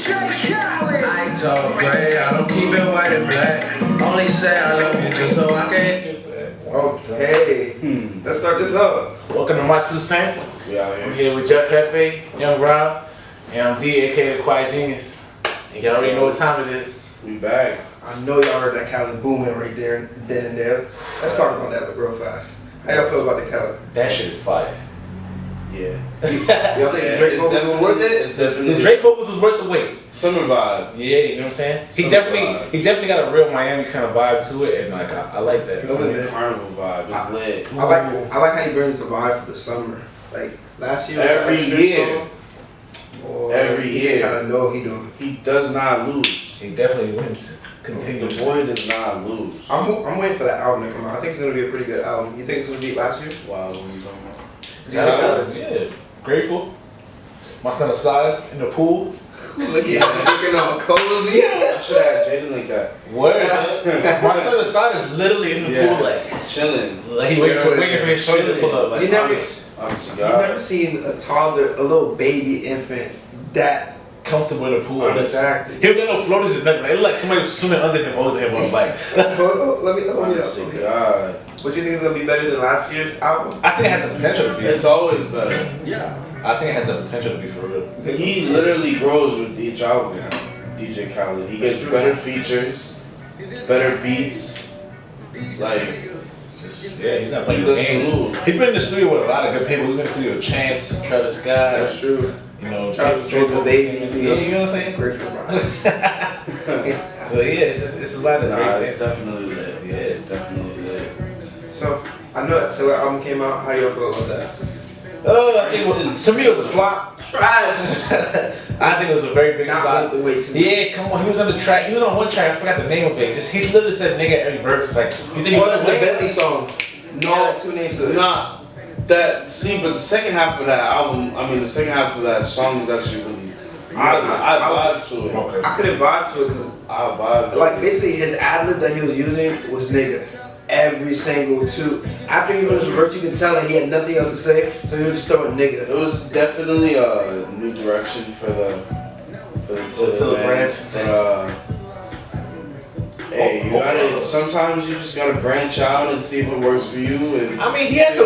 I ain't talk gray, I don't keep it white and black. Only say I love you just so I can. Okay, let's start this up. Welcome to My Two Cents. We out here. I'm here with Jeff Hefe, Young Rob, and I'm D, aka the Quiet Genius. And y'all already know what time it is. We back. I know y'all heard that Cali booming right there, then and there. Let's talk about that real fast. How y'all feel about the Cali? That shit is fire. Yeah. Y'all think the Drake vocals were worth it? It's definitely The Drake vocals was worth the wait. summer vibe. Yeah, you know what I'm saying? He Summer definitely got a real Miami kind of vibe to it, and like I like that. Feel it, man. Carnival vibe. It's lit. I like how he brings the vibe for the summer. Like last year, Every year. Every year. I know he doing. He does not lose. He definitely wins The continuously. boy does not lose. I'm waiting for that album to come out. I think it's gonna be a pretty good album. You think it's gonna beat last year? Wow, what are you talking about? Yeah, grateful. My son aside in the pool. Look at him looking all cozy. I should have Jaden like that. What? My son aside is literally in the pool like chilling. he waiting for his shoulder to pull up. Like, You never, Honestly, you God. never seen a toddler, a little baby infant that comfortable in the pool. exactly. He don't got no floaters and nothing. It looked like somebody was swimming under him, holding him on like. Hold on, let me Honestly, God. What you think is gonna be better than last year's album? I think it has the potential to be. It's always better. Yeah. I think it has the potential to be for real. He literally grows with each album. DJ Khaled. He gets better features, better beats. Like, Yeah, he's not playing He the doesn't games. lose. He's been in the studio with a lot of good people. He was in the studio with Chance, Travis Scott, That's true. you know, Travis Drake, Scott, Baby, yeah, you know what I'm saying? Grateful vibes. So yeah, it's a lot of nah, great it's things. definitely lit. Yeah, it's definitely lit. So I know that Taylor album came out. How do y'all feel about that? I think to me it was a flop. Trash. I think it was a very big Not flop. worth the wait to me. Yeah, come on. He was on the track. He was on one track. I forgot the name of it. Just he literally said "nigga" every verse. Like you think he Oh, was the Bentley song. No, two names to it. Nah, but the second half of that album, the second half of that song is actually really. I vibe to it. Okay. I couldn't vibe to it because I vibe. to like it. basically his ad lib that he was using was nigga. Every single two. After he finished the verse, you can tell that he had nothing else to say, so he was just throwing nigga. It was definitely a new direction for the brand. But hey, you gotta. Sometimes you just gotta branch out and see if it works for you. And I mean, he had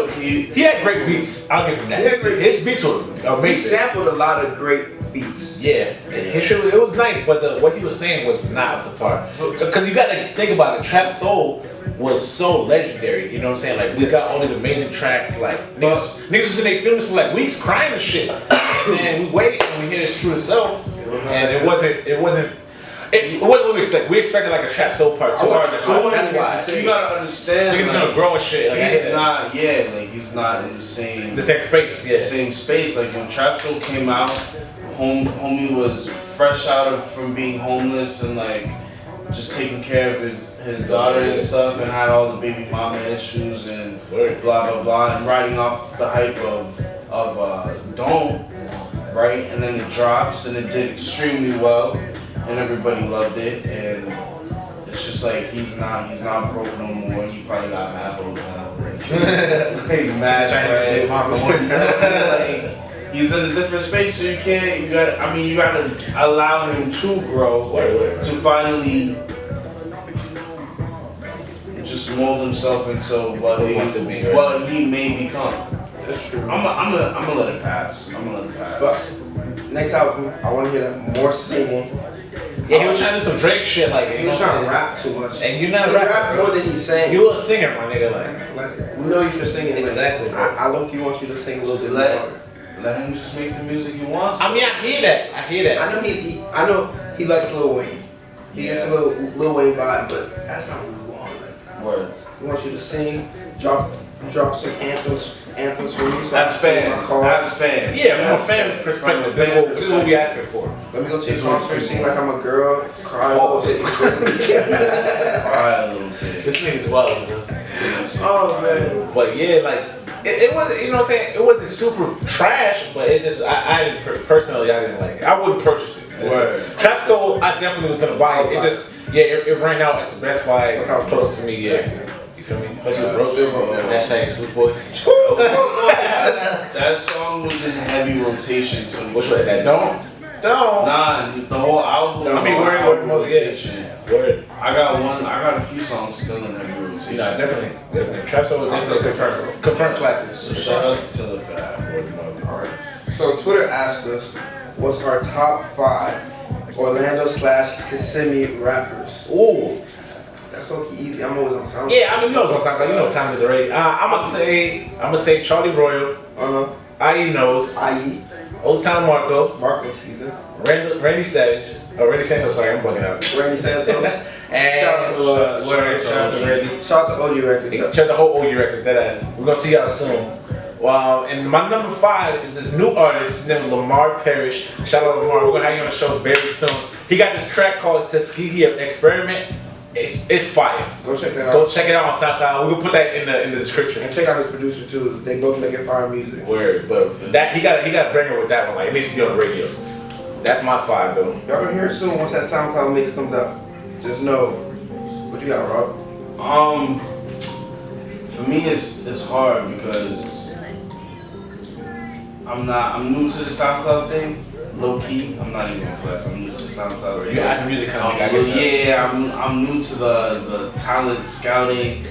great beats. I'll give him that. He had great His beats were He amazing. sampled a lot of great beats. Yeah, his shit it was nice, but what he was saying was not up to par. Because you got to think about it, Trap Soul was so legendary. You know what I'm saying? Like we got all these amazing tracks. Like niggas was in their feelings for like weeks crying and shit. And we wait and we hear his true self, and it wasn't what we expect. We expected like a Trap Soul part 2. That's why. You gotta understand. Niggas gonna grow and shit. Like, He's not. Yeah, like he's not in the same. the same space. Yeah. Same space. Like when Trap Soul came out, homie was fresh from being homeless and like just taking care of his daughter and stuff, and had all the baby mama issues and blah blah blah, and riding off the hype of Don't, right? And then it drops and it did extremely well, and everybody loved it, and it's just like he's not broke no more. He probably got mad broke now. Like mad like, he's in a different space, so you gotta allow him to grow, to finally just mold himself into what he may become. That's true. I'm gonna let it pass. But next album, I want to hear that more singing. Yeah, he was trying to do some Drake shit. Like He was trying to rap too much. And you're not He rapping, rap more than he's saying. You a singer, my nigga. Like We know you for singing. Like, Exactly, bro. I low-key want you to sing a little bit Let- more. Let him just make the music he wants. I mean, I hear that. I know he likes Lil Wayne. He gets a little Lil Wayne vibe, but that's not what we want. Like, Word. we want you to sing, drop some anthems for me. So That's I can sing in my fans. car. That's fans. Yeah, from a fan perspective, this is what we asking for. Let me go to the concert, sing like I'm a girl, cry a little bit. Alright, a little bit. This nigga's wild, bro. Oh man. But yeah, like it wasn't, you know what I'm saying? It wasn't super trash, but it just I didn't personally I didn't like it. I wouldn't purchase it. Word. Trap Soul, I definitely was gonna buy it. It just it ran out at the Best Buy close to me. Yeah, you feel me? Plus you broke it. Hashtag Sweet Boys. That song was in heavy rotation too. Which was that? Don't. Don't. Nah, the whole album. I mean, word, rotation. Word. I got a few songs still in every rotation. Yeah, definitely. Trap Soul is definitely confirmed classics. So shout out to Tilla for that. Alright. So Twitter asked us, what's our top 5 Orlando/Kissimmee rappers? Ooh. That's so easy. I'm always on SoundCloud. Yeah, I mean, you know what's on SoundCloud. You know what time is already. I'm gonna say Charlie Royal, IE Knows, I.E. Old Town Marco, Marco Caesar, Randy Savage, Randy Santos. Sorry, I'm bugging out. Randy Santos. And Shout out to, shout out to Randy. Shout out to OG Records. Check the whole OG Records. That ass. We're gonna see y'all soon. Wow, and my number 5 is this new artist. His name is Lamar Parrish. Shout out to Lamar. We're gonna have you on the show very soon. He got this track called Tuskegee Experiment. It's fire. Go check that out. Go check it out on SoundCloud. We're gonna put that in the description. And check out his producer too. They both making fire music. Word, but that he got a banger with that one. Like it needs to be on the radio. That's my 5 though. Y'all gonna hear it soon once that SoundCloud mix comes out. Just know. What you got, Rob? For me, it's hard because I'm new to the SoundCloud thing. Low key, I'm not even gonna flex. I'm new to the SoundCloud thing. You add music company. Yeah, I'm new to the talent scouting,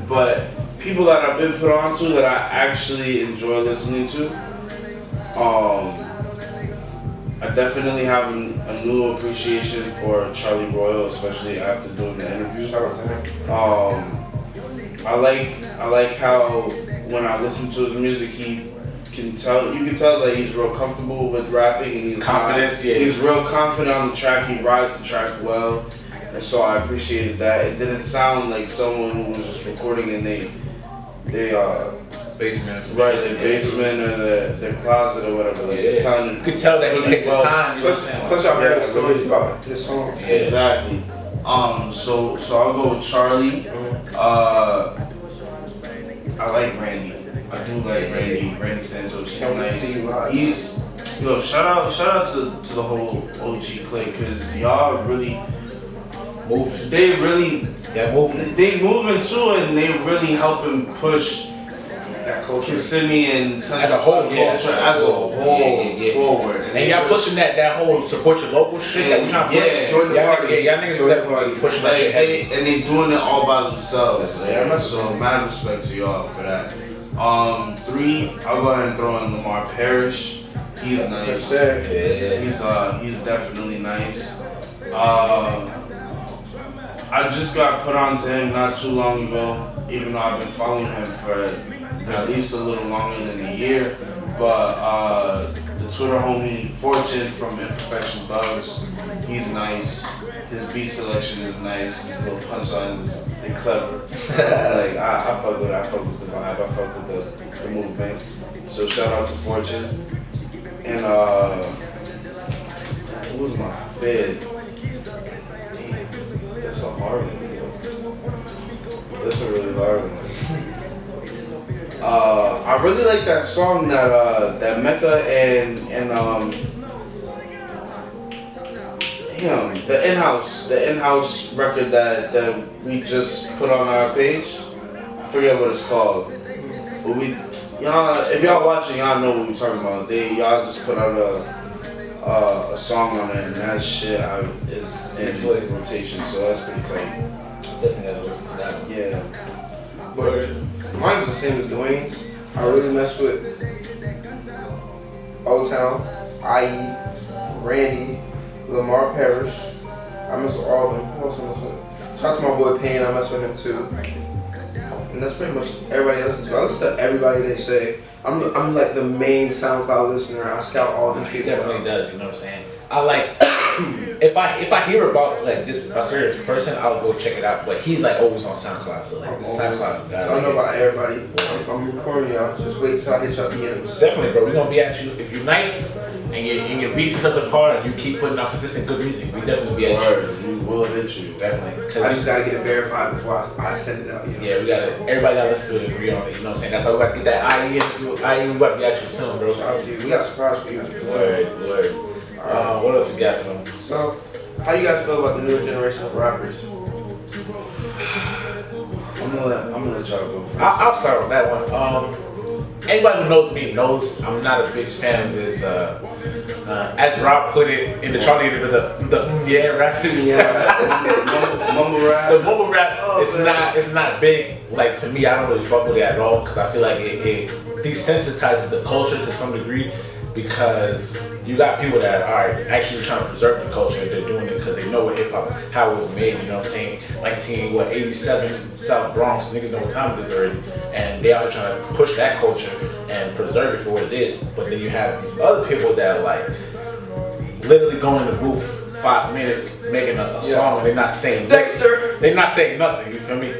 but people that I've been put onto that I actually enjoy listening to. I definitely have a new appreciation for Charlie Royal, especially after doing the interview. I like how when I listen to his music, you can tell that he's real comfortable with rapping and he's confidence. He's real confident on the track. He rides the track well, and so I appreciated that. It didn't sound like someone who was just recording and they basement, right, their basement or their closet or whatever. Like it sounded. You could tell that he takes his time. You know what I'm saying? Plus, y'all heard the stories about his songs. Yeah. Exactly. So I'll go with Charlie. I like Randy. I do like Randy. Randy Santos. He's nice. Shout out to the whole OG Clay because y'all really moving. They really moving. They moving too, and they really helping push that culture, Kissimmee and as a whole, culture as a whole forward. And y'all pushing that whole support your local shit that we trying to push. Join the party. Y'all niggas is definitely pushing that shit heavy. And they doing it all by themselves. So mad respect to y'all for that. 3, I'll go ahead and throw in Lamar Parrish. He's nice. He's definitely nice. I just got put onto him not too long ago, even though I've been following him for at least a little longer than a year. But the Twitter homie Fortune from Imperfection Thugs, he's nice. His beat selection is nice. His little punchlines they're clever. Like I fuck with it. I fuck with the vibe. I fuck with the movement. So shout out to Fortune. And who was my fifth? That's a hard one. That's a really hard one. I really like that song that Mecca and the in-house record that we just put on our page. I forget what it's called. But y'all, if y'all watching, y'all know what we're talking about. Y'all just put out a song on it, and that shit is in rotation, so that's pretty tight. Definitely gotta listen to that one. Yeah. But mine is the same as Dwayne's. I really mess with Old Town, IE, Randy, Lamar Parrish. I mess with all of them. Who else I mess with? Shout out to my boy Payne, I mess with him too. And that's pretty much everybody I listen to. I listen to everybody they say. I'm like the main SoundCloud listener. I scout all these He people. definitely does, you know what I'm saying? I like if I hear about like this a certain person, I'll go check it out. But he's like always on SoundCloud, so like this SoundCloud guy. I don't know about everybody. I'm recording y'all. Just wait till I hit y'all DMs. Definitely, bro. We're gonna be at you if you're nice and your beats is up to par and you keep putting out consistent good music. We definitely be at you. We will hit you. Definitely. I just gotta get it verified before I send it out. You know? Yeah, everybody gotta listen to it and agree on it. You know what I'm saying? That's why we got to get that IE in. We about to be at you soon, bro. Shout out to you. We got a surprise for you. Word. What else we got for them? So, how do you guys feel about the new generation of rappers? I'm gonna let y'all go first. I'll start with that one. anybody who knows me knows I'm not a big fan of this. As Rob put it in the Charlie, the yeah rappers. Mumble rap. The mumble rap it's not big. Like to me, I don't really fuck with it at all because I feel like it desensitizes the culture to some degree. Because you got people that are actually trying to preserve the culture and they're doing it because they know what hip hop, how it was made, you know what I'm saying? 87, South Bronx, niggas know what time it is already. And they are trying to push that culture and preserve it for what it is. But then you have these other people that are like literally going in the booth 5 minutes making a song and they're not saying Dexter. They're not saying nothing, you feel me?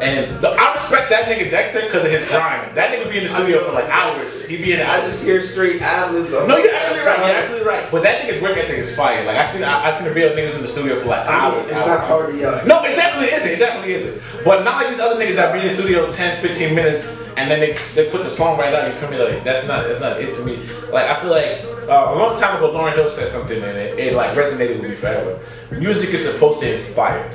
And I respect that nigga Dexter because of his grind. That nigga be in the studio for like hours. He be in the I just hear straight ad-libs. No, you're absolutely right. You're absolutely right. But that nigga's work ethic is fire. Like I seen a video of niggas in the studio for like hours. It's not hard to yell. No, it definitely isn't. It definitely isn't. But not like these other niggas that be in the studio 10, 15 minutes and then they put the song right out. You feel me? Like that's not it to me. Like I feel like a long time ago, Lauryn Hill said something and it like resonated with me forever. Music is supposed to inspire.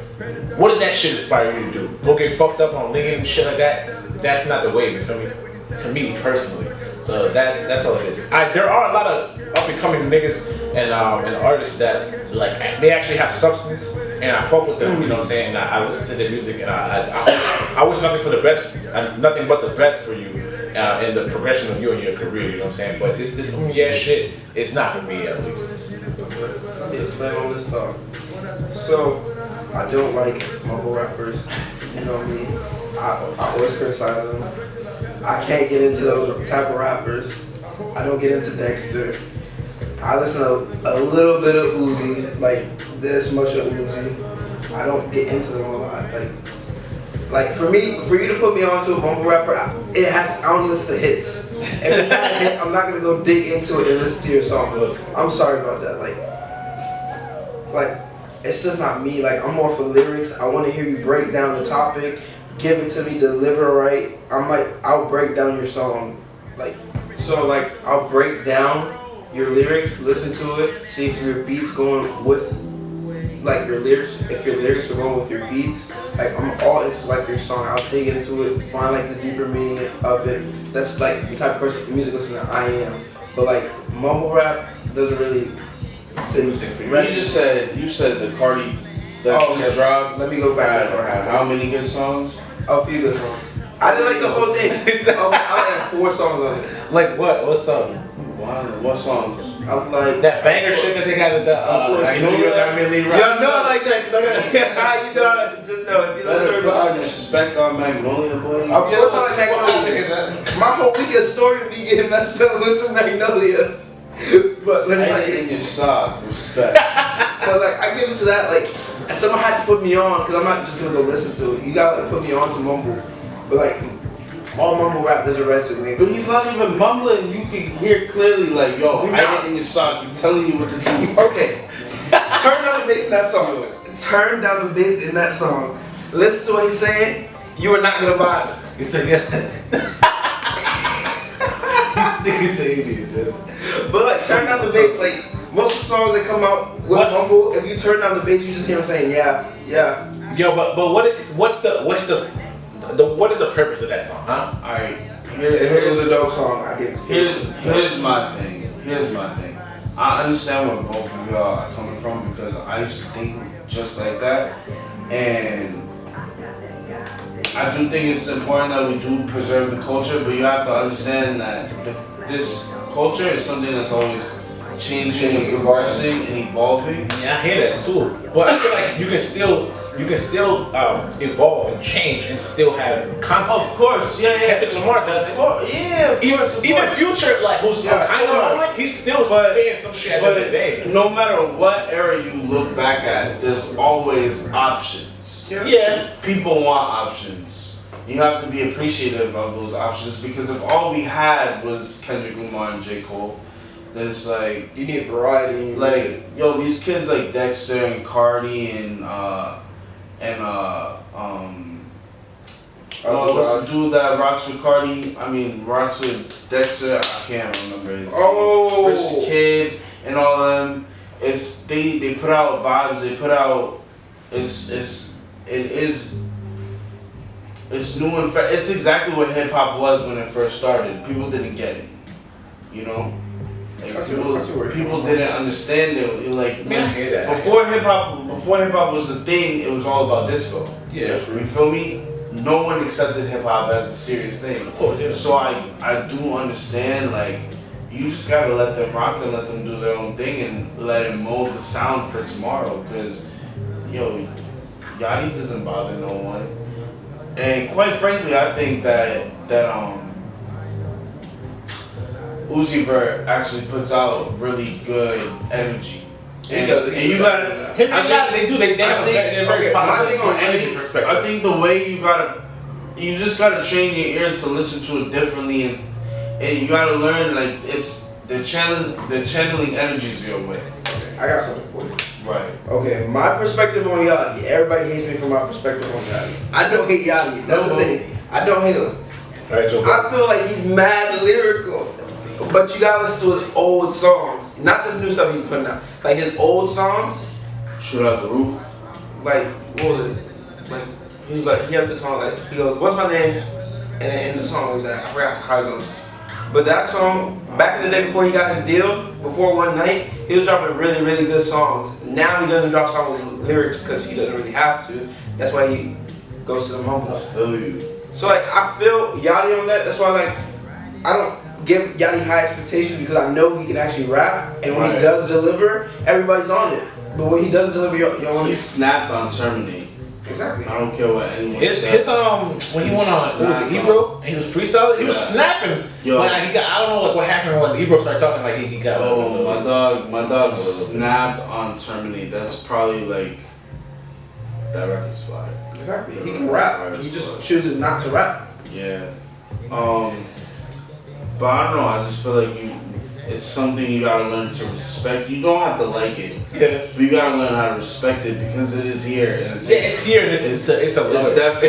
What did that shit inspire you to do? Go get fucked up on lean and shit like that? That's not the way, you feel me? To me, personally. So that's all it is. There are a lot of up and coming niggas and artists that like they actually have substance and I fuck with them, you know what I'm saying? And I listen to their music and I wish nothing but the best for you in the progression of you and your career, you know what I'm saying? But this shit, it's not for me at least. Let me explain on this thought. So I don't like mumble rappers, you know what I mean? I always criticize them. I can't get into those type of rappers. I don't get into Dexter. I listen to a little bit of Uzi, like this much of Uzi. I don't get into them a lot. Like for you to put me onto a mumble rapper, I don't listen to hits. If it's not a hit, I'm not gonna go dig into it and listen to your song. I'm sorry about that. Like it's just not me. Like I'm more for lyrics. I want to hear you break down the topic, give it to me, deliver right. I'll break down your song. I'll break down your lyrics, listen to it, see if your beats going with like your lyrics. If your lyrics are going with your beats, like I'm all into like your song. I'll dig into it, find like the deeper meaning of it. That's like the type of music listener I am. But like mumble rap doesn't really sit anything for you. You said the Cardi that dropped. Let me go back to had how many good songs? A few good songs. I didn't like the whole thing. I had 4 songs on it. Like what? What songs? What songs? I like that banger shit that they got at the like New York Emily Rock. Yeah, no, I like that because you know, just know if you don't respect on Magnolia Boy. Of course I like Magnolia. My whole weekend story would be getting messed up with some Magnolia. But let's like in your sock, respect. But like I give it to that, like someone had to put me on because I'm not just gonna go listen to it. You gotta like, put me on to mumble. But like all mumble rap doesn't resonate. But he's not even mumbling. You can hear clearly, like, yo, I get in your sock. He's telling you what to do. Okay. Turn down the bass in that song. Turn down the bass in that song. Listen to what he's saying. You are not gonna vibe. He said, yeah. He's an idiot, dude. But like, turn down the bass. Like most of the songs that come out with mumble, if you turn down the bass, you just hear him saying, yeah. Yo, but what is the purpose of that song, huh? Alright, if it was a dope song, I get it. Here's my thing. I understand where both of y'all are coming from because I used to think just like that, and I do think it's important that we do preserve the culture, but you have to understand that this culture is something that's always changing and progressing and evolving. Yeah, I hear that too. But I feel like you can still evolve and change and still have content. Of course, yeah. Kendrick Lamar does it. Even Future, like who's kind of like he's still saying some shit at the end of the day. No matter what era you look back at, there's always options. Yeah. People want options. You have to be appreciative of those options because if all we had was Kendrick Lamar and J. Cole, then it's like you need variety. Like yo, these kids like Dexter and Cardi and what's the dude that rocks with Cardi? I mean, rocks with Dexter. I can't remember his name. Rich Kid and all them. It's they put out vibes. They put out it is It's new and fresh. It's exactly what hip hop was when it first started. People didn't get it, you know. Like I see where you're people coming from. didn't understand it. It like Man, hear that. before hip hop was a thing. It was all about disco. Yeah. You feel me? No one accepted hip hop as a serious thing. Of course, yeah. So I do understand, like, you just gotta let them rock and let them do their own thing and let it mold the sound for tomorrow. Cause, yo, Yachty doesn't bother no one. And quite frankly, I think that Uzi Vert actually puts out really good energy. And you gotta, Him and Yachty, they do. They have they're very okay, my positive thing from on an energy energy- perspective. I think the way you just gotta train your ear to listen to it differently, and you gotta learn, like, it's the channeling energies your way. I got something for you. Right. Okay, my perspective on Yachty. Everybody hates me for my perspective on Yachty. I don't hate Yachty. That's the thing. I don't hate him. All right, Joe. I feel like he's mad lyrical, but you gotta listen to his old songs, not this new stuff he's putting out. Like his old songs, Shoot out the roof. like what was it? Like he was like he has this song like he goes, "What's my name?" and it ends the song like that. I forgot how it goes. But that song, back in the day before he got his deal, before One Night, he was dropping really, really good songs. Now he doesn't drop songs with lyrics because he doesn't really have to. That's why he goes to the I mumbles. feel you. So like I feel Yachty on that. That's why like I don't give Yachty high expectations because I know he can actually rap, and when he Right. does deliver, everybody's on it. But when he doesn't deliver, you're on He it. snapped on Terminate. Exactly. I don't care what anyone His says. when he went on what was it, Ebro, and he was freestyling, he was Yeah. snapping. Yo. But he got, I don't know like what happened when Ebro started talking, like he got Oh, my dog Snapped. snapped on Terminate. That's probably like, that record's fire. Exactly. He can rap. He just chooses not to rap. Yeah. But I don't know. I just feel like it's something you gotta learn to respect. You don't have to like it, Yeah. but you gotta learn how to respect it because it is here. And Yeah, it's here. And it's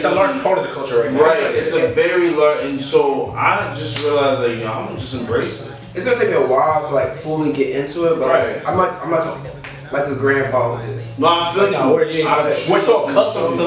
a large part of the culture right now. right. It's a very large, and so I just realized that I'm gonna just embrace it. It's gonna take me a while to like fully get into it, but Right. like, I'm like a grandpa with it. No, I feel No, we're so accustomed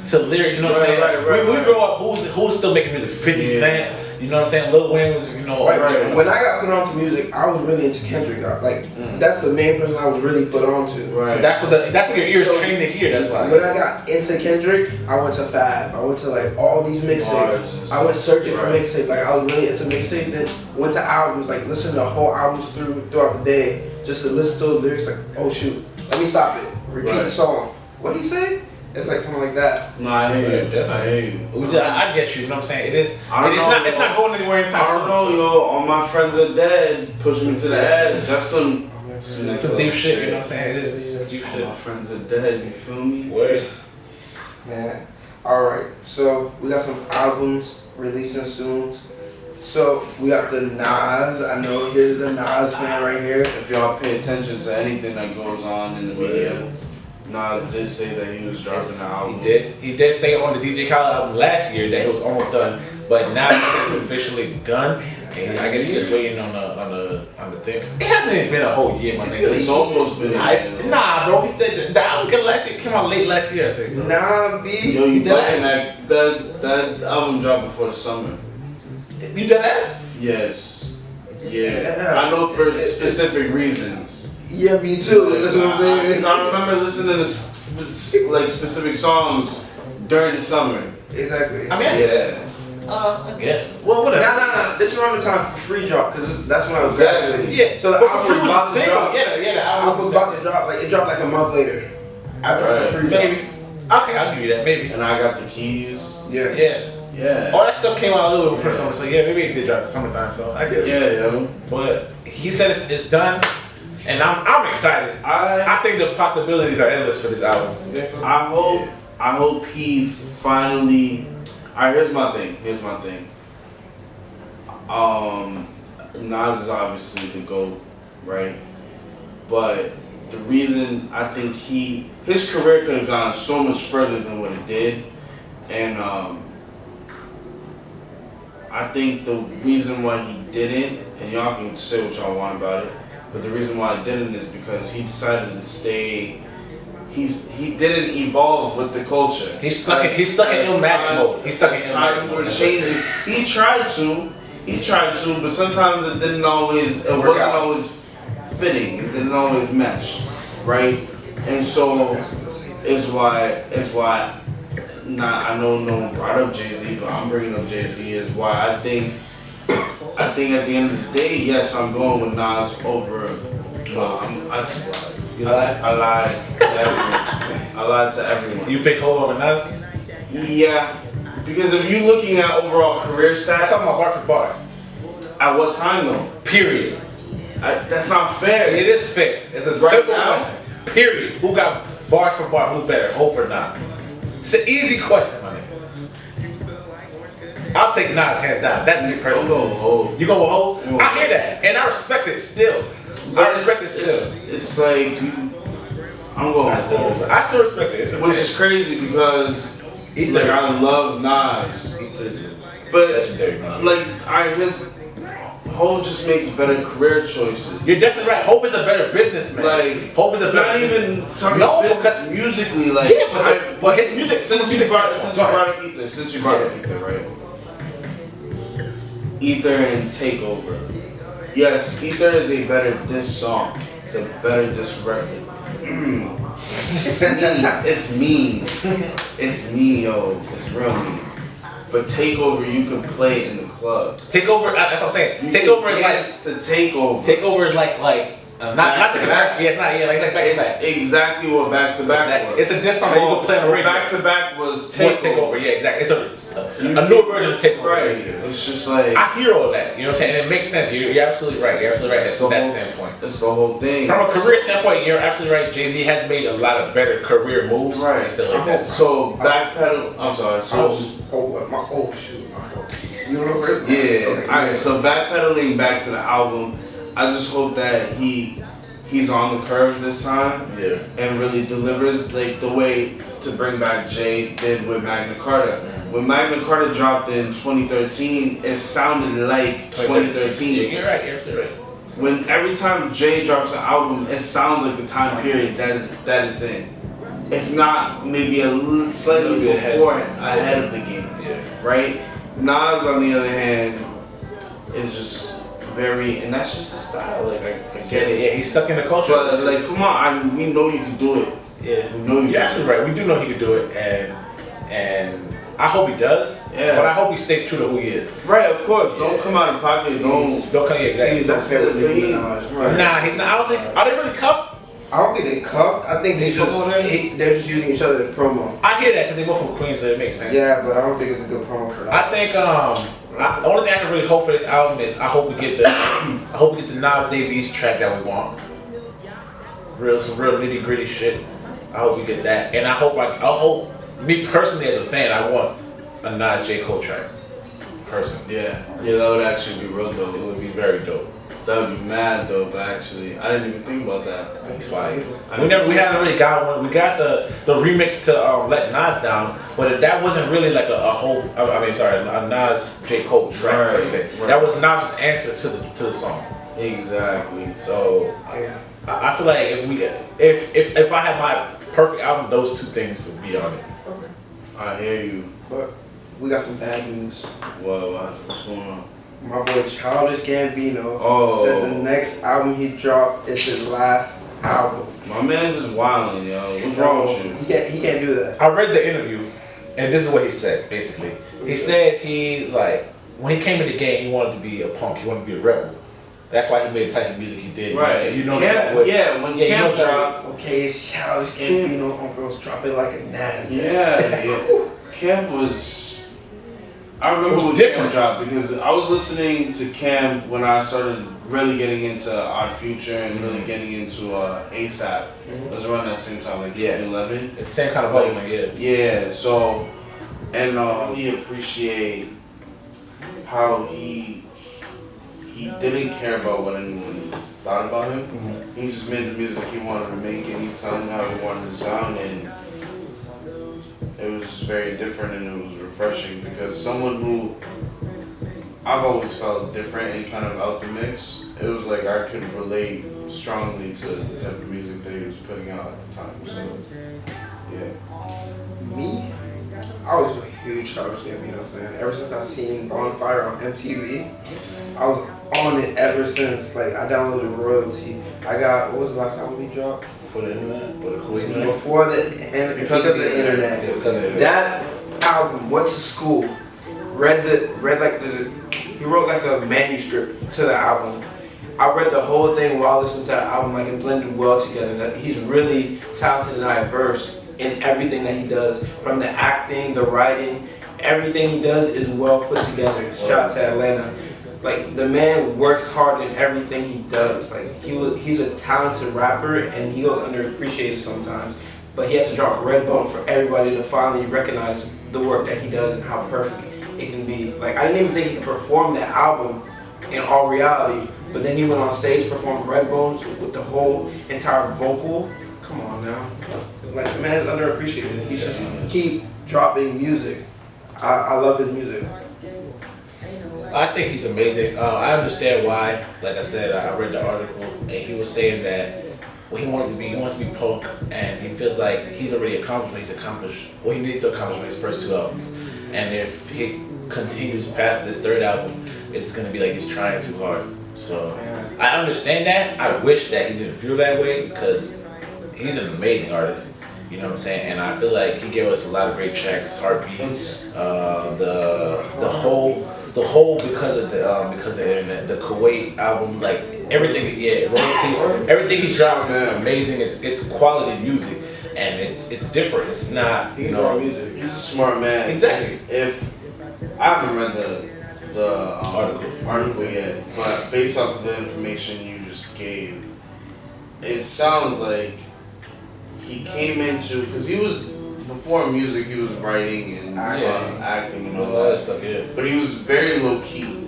to lyrics, you know what I'm saying? We grew up, who's still making music? 50 Yeah. Cent, you know what I'm saying? Lil Wayne was, you know. Like, Right. when I got put onto music, I was really into Kendrick. Like that's the main person I was really put onto. Right. So that's what your ears So, trained to hear. That's why. When I got into Kendrick, I went to Fab. I went to like all these mixtapes. Bars. I went searching for Right. mixtapes. Like I was really into mixtapes. Then went to albums. Like listened to whole albums throughout the day just to listen to the lyrics. Like oh shoot, let me stop it. Repeat Right. the song. What did he say? It's like something like that. No, I hear Yeah, you. definitely. I hear you. I get you. You know what I'm saying? It is. I don't It's know, not. It's yo. not going anywhere anytime I don't know, soon. yo. All my friends are dead. Push me to the edge. That's some Some deep shit. You know what I'm saying? It is. It's deep All shit. my friends are dead. You feel me? Word. Man. Alright, so we got some albums releasing soon. So we got the Nas. I know here's the Nas fan right here. If y'all pay attention to anything that goes on in the media, Nas did say that he was dropping the album. He did. He did say on the DJ Khaled album last year that it was almost done, but now it's officially done. And I guess he's just waiting on the thing. It hasn't even been a whole year, my nigga. It's almost been. Nah, bro. He did the album came out late last year, I think. Nah, B. Yo, you He did bugging that album dropped before the summer. You dead ass? Yes. Yeah. Yeah. I know for specific reasons. Yeah, me too. That's what I'm saying. I remember listening to like specific songs during the summer. Exactly. I mean, Yeah. I guess. Well, whatever. Nah. This is around the time for Free Drop because that's when I was Exactly. graduating. Yeah. So the But album Free was about to single. drop. Yeah, the The album was about to drop. Like it dropped like a month later. After Right. Free Drop. Maybe. Okay, I'll give you that. Maybe. And I got the keys. Yeah. Yeah. Yeah. All that stuff came out a little before summer, so yeah, maybe it did drop summertime. So I get it. Yeah, yo. But he said it's done, and I'm excited. I think the possibilities are endless for this album. I hope he finally. Alright, here's my thing. Nas is obviously the GOAT, right? But the reason I think his career could have gone so much further than what it did, and I think the reason why he didn't, and y'all can say what y'all want about it, but the reason why he didn't is because he decided to stay. he didn't evolve with the culture. He's stuck in Illmatic mode. He's stuck in times Illmatic were mode. changing. He tried to, but sometimes it didn't always. It wasn't always fitting. It didn't always mesh, right? And so is why. I know no one brought up Jay-Z, but I'm bringing up Jay-Z. Is why I think at the end of the day, yes, I'm going with Nas over. I just lied. You lied? I lied to everyone. I lied to everyone. You pick Hov over Nas? Yeah, because if you're looking at overall career stats, I'm talking about bar for bar. at what time though? Period. That's not fair. It is fair. It's a Right simple now? question. Period. Who got bars for bar? Who's better? Hov or Nas? It's an easy question, my nigga. I'll take Nas hands down. That's me I'm personally. going with Hov. You go with Hov? Yeah. I hear that, and I respect it still. I respect it still. It's like I'm going I with still Hov. respect. I still respect it. It's a Which is crazy because like I love Nas, but legendary, man. like Hov just makes better career choices. You're definitely right. Hope is a better businessman. Like Hope is a better not even businessman. talking No, business because musically, like yeah, but his music. since you brought up Ether, right? Ether and Takeover. Yes, Ether is a better diss song. It's a better diss record. It's mean. It's mean, yo. It's real mean. But Takeover, you can play in the club. Takeover. That's what I'm saying. You Takeover is like. dance to Takeover. Takeover is like not to compare. Yeah, it's not. Yeah, like it's like back to It's back. exactly what back to back Exactly. was. It's a diss song that you can play on the radio. Back to back was More Takeover. Takeover. Yeah, exactly. It's a new version of Takeover. Right. Basically. It's just like I hear all that. You know what I'm saying? And it makes sense. You're absolutely right. You're absolutely right from that standpoint. that's the whole thing. From a career standpoint, you're absolutely right. Jay-Z has made a lot of better career moves. Right. And still like that. So backpedal. I'm sorry. So Shoot, my fault. You don't know where? yeah. Okay. Alright. So backpedaling back to the album, I just hope that he's on the curve this time. Yeah. And really delivers like the way to bring back Jay did with Magna Carta. When Magna Carta dropped in 2013, it sounded like 2013. Yeah, you're right. You're absolutely right. When every time Jay drops an album, it sounds like the time period that it's in. If not, maybe slightly before it, ahead of the game. Yeah. Right? Nas, on the other hand, is just very, and that's just a style. Like I get it. Yeah, he's stuck in the culture. But like, come on, we know you can do it. Yeah, We know you you're can. absolutely right. We do know he could do it, and I hope he does. Yeah. But I hope he stays true to who he is. Right, of course. Don't come out of pocket. Don't. Don't come here exactly. He's not saying what Nicki Minaj. Right. Nah, he's not. I don't think. Are they really cuffed? I don't think they cuffed. I think they're just using each other as promo. I hear that because they both from Queens, so it makes sense. Yeah, but I don't think it's a good promo for that. I think the only thing I can really hope for this album is I hope we get the Nas Davies track that we want. Some real nitty gritty shit. I hope we get that, and I hope me personally as a fan, I want a Nas J Cole track. Personally, Yeah, that would actually be real it dope. would be very dope. That would be mad dope, actually. I didn't even think about that. That'd be fire. We haven't really got one. We got the remix to Let Nas Down, but that wasn't really like a whole. A Nas J Cole track per Right, se. right. That was Nas's answer to the song. Exactly. So Yeah. I feel like if I had my perfect album, those two things would be on it. I hear you. But we got some bad news. What's going on? My boy Childish Gambino Oh. said the next album he dropped is his last album. My man's just wilding, yo. What's wrong with you? He can't do that. I read the interview, and this is what he said. Basically, he said when he came in the game, he wanted to be a punk. He wanted to be a rebel. That's why he made the type of music he did. Right. So you know Camp, what? when you Camp notice that- dropped. Okay, it's Childish Gambino on girls drop it like a Nas. Yeah. Camp was. I remember It was when different. Camp dropped because I was listening to Camp when I started really getting into Odd Future and really getting into ASAP. It was around that same time, like 2011. It's the same kind of volume, yeah. Yeah, so, and really appreciate how he didn't care about what anyone thought about him. Mm-hmm. He just made the music he wanted to make and he sounded how he wanted to sound, and it was just very different and it was refreshing because someone who I've always felt different and kind of out the mix, it was like I could relate strongly to the type of music that he was putting out at the time. So yeah. Me, I was a huge Childish Gambino fan. Ever since I seen Bonfire on MTV, I was on it ever since. Like I downloaded Royalty. I got what was the last album he dropped? For the internet, for the Kuwait joint. Before because of the internet. Yeah, because of the internet. That album, went to school, he wrote like a manuscript to the album. I read the whole thing while listening to the album, like it blended well together. That he's really talented and diverse in everything that he does, from the acting, the writing, everything he does is well put together. Shout out to Atlanta. Like the man works hard in everything he does. Like he's a talented rapper and he goes underappreciated sometimes. But he had to drop Redbone for everybody to finally recognize the work that he does and how perfect it can be. Like I didn't even think he could perform that album in all reality. But then he went on stage, performed Redbones with the whole entire vocal. Come on now. Like the man is underappreciated. He should keep dropping music. I love his music. I think he's amazing. I understand why. Like I said, I read the article, and he was saying that what he wants to be punk, and he feels like he's already accomplished what he needed to accomplish with his first 2 albums. And if he continues past this 3rd album, it's gonna be like he's trying too hard. So I understand that. I wish that he didn't feel that way because he's an amazing artist. You know what I'm saying? And I feel like he gave us a lot of great tracks, Heartbeat, the whole because of the internet, the Kuwait album, like everything, Royalty, everything he drops is amazing. It's quality music, and it's different. It's not, you know. He's a smart man. Exactly. If I haven't read the article yet, but based off of the information you just gave, it sounds like he came into, because he was, before music, he was writing and acting and all that stuff, yeah. But he was very low key.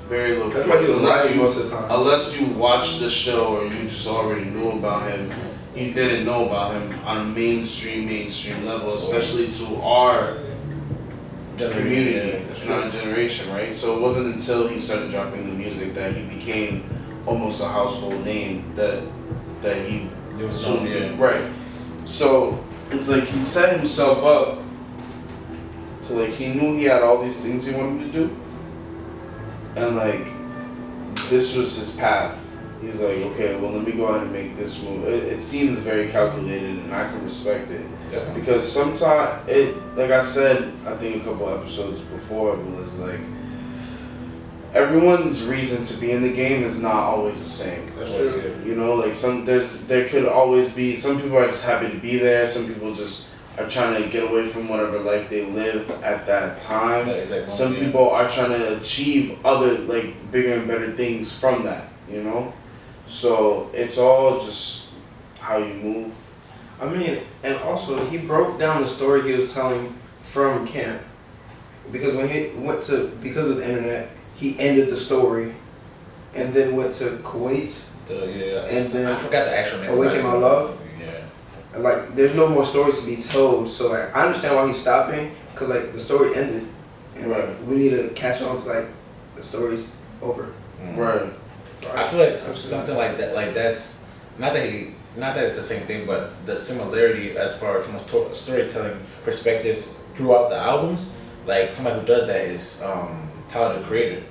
Very low key. That's why he was writing most of the time. Unless you watched the show or you just already knew about him, you didn't know about him on a mainstream level, especially to our community. It's not a generation, right? So it wasn't until he started dropping the music that he became almost a household name that he was known, right. So it's like he set himself up to, like, he knew he had all these things he wanted to do, and like this was his path. He's like, okay, well, let me go ahead and make this move. It seems very calculated, and I can respect it. Definitely. Because sometimes like I said, I think a couple episodes before, it was like everyone's reason to be in the game is not always the same. That's true. You know, like there could always be, some people are just happy to be there, some people just are trying to get away from whatever life they live at that time. Some people are trying to achieve other, like, bigger and better things from that, you know? So it's all just how you move. I mean, and also he broke down the story he was telling from camp. Because when he because of the internet, he ended the story and then went to Kuwait. And then I forgot the actual name. Awaken My Love. Yeah. Like, there's no more stories to be told. So, like, I understand why he's stopping, because, like, the story ended. And, like, we need to catch on to, like, the story's over. Right. So I feel like something like that, like, that's, not that it's the same thing, but the similarity as far from a storytelling perspective throughout the albums, like, somebody who does that is Tyler, the Creator.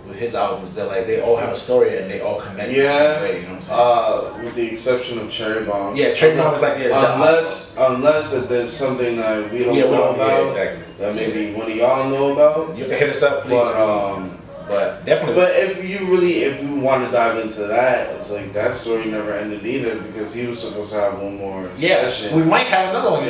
With his albums, that, like, they all have a story and they all connect in the same way, you know what I'm saying? With the exception of Cherry Bomb. Yeah, Cherry Bomb is like, unless if there's something that we don't know about, that maybe one of y'all know about. You can hit us up, please. But definitely. But if you want to dive into that, it's like that story never ended either, because he was supposed to have one more session. We might have another one.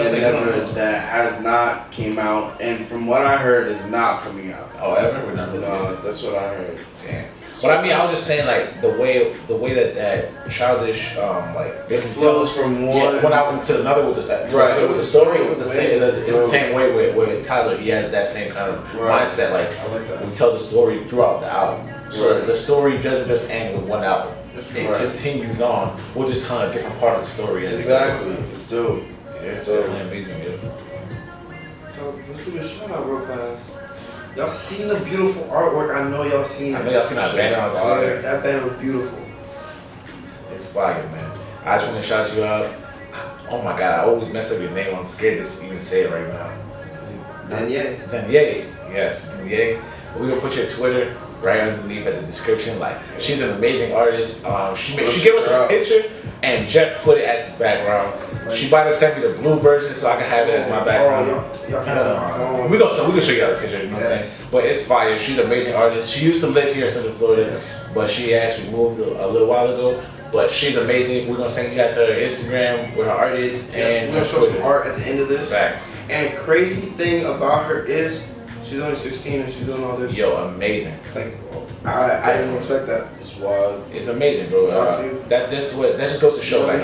That has not came out, and from what I heard, is not coming out. Oh, ever? We're not really that's what I heard. Damn. But I mean, I was just saying, like, the way that Childish, like, it flows from one album to another with the with the story, with the same. It's the same way with Tyler. He has that same kind of mindset. Like, we tell the story throughout the album. So the story doesn't just end with one album. It continues on. We'll just tell a different part of the story. Exactly. It's dope. It's definitely amazing. So let's do this shout out real fast. Y'all seen the beautiful artwork? I know y'all seen it. I know y'all seen that banner on Twitter. That banner was beautiful. It's fire, man. I just want to shout you out. Oh my God, I always mess up your name. I'm scared to even say it right now. Danye. Yes, Danye. We're gonna put your Twitter right underneath at the description. Like, she's an amazing artist. She gave us a picture, and Jeff put it as his background. She might have sent me the blue version so I can have it as my background. Y'all can send my phone. We gonna show you out the picture. You know what I'm saying? But it's fire. She's an amazing artist. She used to live here in Central Florida, but she actually moved a little while ago. But she's amazing. We're gonna send you guys her Instagram where her art is, and we're gonna show some art at the end of this. Facts. And crazy thing about her is she's only 16 and she's doing all this. Yo, amazing. Like, I didn't expect that. It's wild. It's amazing, bro. That just goes to show, like,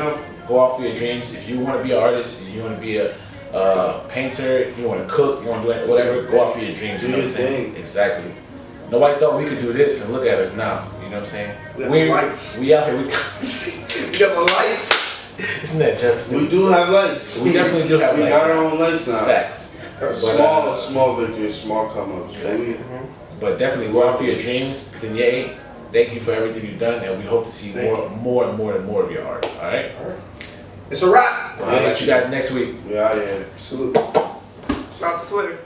go out for your dreams. If you want to be an artist, if you want to be a painter, you want to cook, you want to do whatever, go out for your dreams. You know what I'm saying? Exactly. Nobody thought we could do this, and look at us now. You know what I'm saying? We have lights. We out here. We got the lights. Isn't that Jeff? We do have lights. We definitely do have lights. We got our own lights now. Facts. Small victories, small come ups. Exactly. But definitely go out for your dreams. Danye, thank you for everything you've done, and we hope to see more of your art. All right? It's a wrap. I'll let you guys next week. We out here. Salute. Shout out to Twitter.